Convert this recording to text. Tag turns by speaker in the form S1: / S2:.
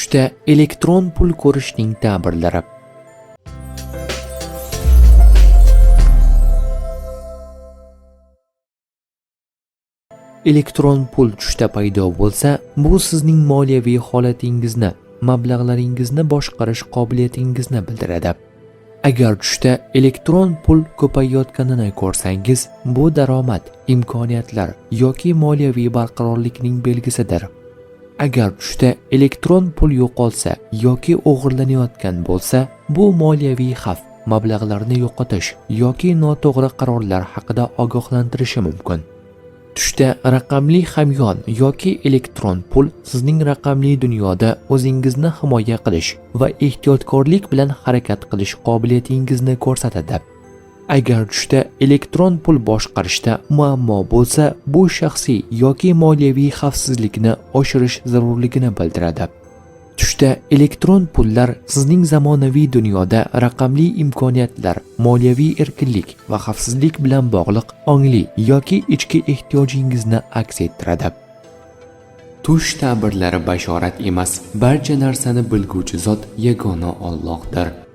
S1: Tushda elektron pul ko'rishning ta'birlari. Elektron pul tushda paydo bo'lsa, bu sizning moliyaviy holatingizni, mablag'laringizni boshqarish qobiliyatingizni bildiradi. Agar tushda elektron pul ko'payayotganini ko'rsangiz, bu daromad, imkoniyatlar yoki moliyaviy barqarorlikning belgisidir. Agar tushda elektron pul yo'qolsa yoki o'g'irlanayotgan bo'lsa, bu moliyaviy xavf, mablag'larni yo'qotish yoki noto'g'ri qarorlar haqida ogohlantirishi mumkin. Tushda raqamli hamyon yoki elektron pul sizning raqamli dunyoda o'zingizni himoya qilish va ehtiyotkorlik bilan harakat qilish qobiliyatingizni ko'rsatadi. Agar tushda elektron pul boshqarishda muammo bo'lsa, bu shaxsiy yoki moliyaviy xavfsizlikni oshirish zarurligini bildiradi. Tushda elektron pullar sizning zamonaviy dunyoda raqamli imkoniyatlar, moliyaviy erkinlik va xavfsizlik bilan bog'liq ongli yoki ichki ehtiyojingizni aks ettiradi. Tush ta'birlari bashorat emas, barcha narsani bilguvchi zot yagona Allohdir.